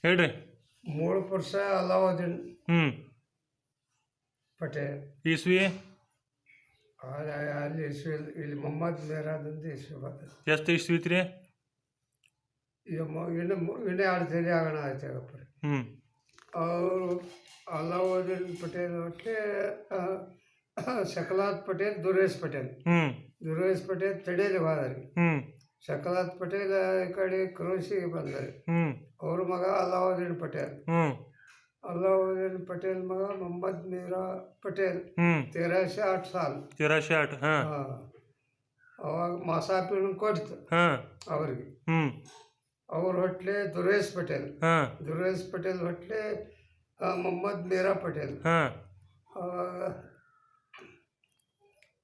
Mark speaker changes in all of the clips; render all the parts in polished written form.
Speaker 1: ಹೇಳ್ರಿ.
Speaker 2: ಮೂಲ ಪುರುಷ ಅಲಾವುದ್ದೀನ್ ಪಟೇಲ್.
Speaker 1: ಇಸ್ವಿ
Speaker 2: ಅಲ್ಲಿ ಇಸ್ವಿ ಇಲ್ಲಿ ಮೊಹಮ್ಮದ್ ಮೇರಾದಂತ ಇಸ್ವಿ ಬರ್ತದೆ.
Speaker 1: ಎಷ್ಟು ಇಸ್ವಿ ಐತ್ರಿ?
Speaker 2: ಈಗ ಇನ್ನೇ 2 ತಲೆ ಆಗೋಣ ಆಯ್ತಾಗಪ್ಪ. ಅವರು ಅಲಾವುದ್ದೀನ್ ಪಟೇಲ್ ಒಟ್ಟೆ ಶಕಲಾತ್ ಪಟೇಲ್ ದುರೇಶ್ ಪಟೇಲ್. ದುರೇಶ್ ಪಟೇಲ್ ತಡೇಲಿ ಹೋದ್ರಿ. ಶಕಲಾತ್ ಪಟೇಲ್ ಈ ಕಡೆ ಕ್ರೋಶಿಗೆ ಬಂದರು. ಅವ್ರ ಮಗ ಅಲಾವುದ್ದೀನ್ ಪಟೇಲ್. ಅಲಾವುದ್ದೀನ್ ಪಟೇಲ್ ಮಗ ಮೊಹಮ್ಮದ್ ಮೀರಾ ಪಟೇಲ್ 1308 ಸಾಲ್.
Speaker 1: 1308.
Speaker 2: ಅವಾಗ ಮಾಸಾಪಿನ ಕೊಡ್ತು ಅವ್ರಿಗೆ. ಅವ್ರ ಹೊಟ್ಲೆ ದುರೇಶ್ ಪಟೇಲ್. ದುರೇಶ್ ಪಟೇಲ್ ಹೊಟ್ಲೆ ಮೊಹಮ್ಮದ್ ಮೀರಾ ಪಟೇಲ್. ಅವಾಗ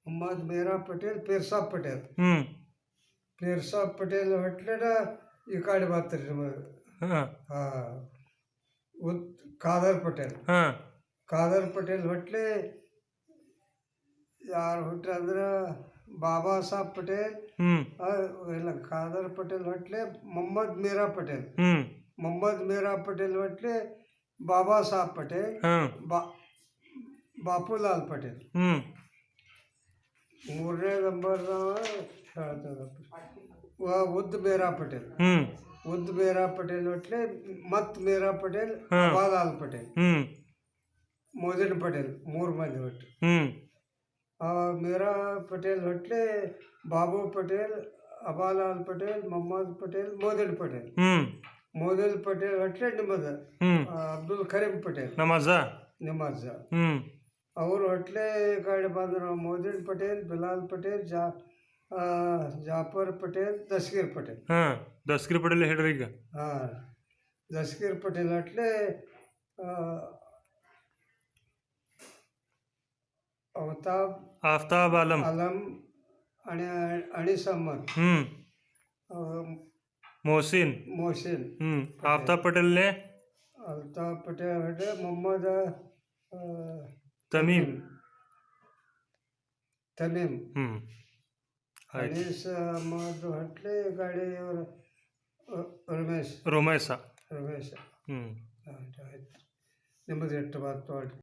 Speaker 2: ಮೊಹಮ್ಮದ್ ಮೀರಾ ಪಟೇಲ್ ಪೀರ್ಸಾಬ್ ಪಟೇಲ್. ಪೀರ್ಸಾಬ್ ಪಟೇಲ್ ಹೊಟ್ಲೆನ ಈ ಕಡೆ ಬರ್ತಾರೆ ನಮಗೆ. ಖಾದರ್ ಪಟೇಲ್. ಖಾದರ್ ಪಟೇಲ್ ಹೊಟ್ಲೆ ಯಾರು ಹೊಟ್ರೆ ಅಂದ್ರೆ ಬಾಬಾ ಸಾಹೇಬ್ ಪಟೇಲ್. ಇಲ್ಲ, ಖಾದರ್ ಪಟೇಲ್ ಹೊಟ್ಲೆ ಮೊಹಮ್ಮದ್ ಮೀರಾ ಪಟೇಲ್. ಮೊಹಮ್ಮದ್ ಮೀರಾ ಪಟೇಲ್ ಹೊಟ್ಲೆ ಬಾಬಾ ಸಾಹೇಬ್ ಪಟೇಲ್. ಬಾಪುಲಾಲ್ ಪಟೇಲ್. 3ನೇ ನಂಬರ್ ಉದ್ ಮೇರಾ ಪಟೇಲ್. ಉದ್ ಮೇರಾ ಪಟೇಲ್ ಹೊಟ್ಲೆ ಮತ್ ಮೇರಾ ಪಟೇಲ್, ಅಬಾಲಾಲ್ ಪಟೇಲ್, ಮೋದಿನ್ ಪಟೇಲ್. 3 ಮಂದಿ ಹೊಟ್ಟು. ಮೇರಾ ಪಟೇಲ್ ಹೊಟ್ಲೆ ಬಾಬು ಪಟೇಲ್, ಅಬಾಲಾಲ್ ಪಟೇಲ್, ಮೊಹಮ್ಮದ್ ಪಟೇಲ್, ಮೋದಿನ್ ಪಟೇಲ್. ಮೋದಿನ್ ಪಟೇಲ್ ಹೊಟ್ಲೆ ನಿಮ್ಮದ ಅಬ್ದುಲ್ ಕರೀಂ ಪಟೇಲ್ ನಿಮ್ಮಜ್ಜ. ಅವರು ಹೊಟ್ಲೆ ಕಡೆ ಬಂದರು ಮೋದಿನ್ ಪಟೇಲ್, ಬಿಲಾಲ್ ಪಟೇಲ್, ಜಾಫರ್ ಪಟೇಲ್, ದಸ್ಗೀರ್ ಪಟೇಲ್.
Speaker 1: ದಸ್ಗೀರ್ ಪಟೇಲ್ ಹೇಳ್ರಿ ಈಗ.
Speaker 2: ದಸ್ಗೀರ್ ಪಟೇಲ್ ಹೊಟ್ಲೆ ಆಫ್ತಾಬ್ ಆಲಂ ಅಣಿ ಸಮ್ಮದ್
Speaker 1: ಮೊಹಸಿನ್. ಆಫ್ತಾಬ್ ಪಟೇಲ್ನೇ
Speaker 2: ಅಲ್ತಾಫ್ ಪಟೇಲ್ ಹೊಟ್ಲೆ ಮೊಹಮ್ಮದ್
Speaker 1: ತಮೀಮ್.
Speaker 2: ಅನೀಸ್ ಅಹಮದ್ ಹೊಟ್ಲೆ ಗಾಡಿ ಅವರು ರಮೇಶ.
Speaker 1: ಆಯ್ತು.
Speaker 2: ನಿಮ್ಮದು ಎಷ್ಟು ಬಾತ್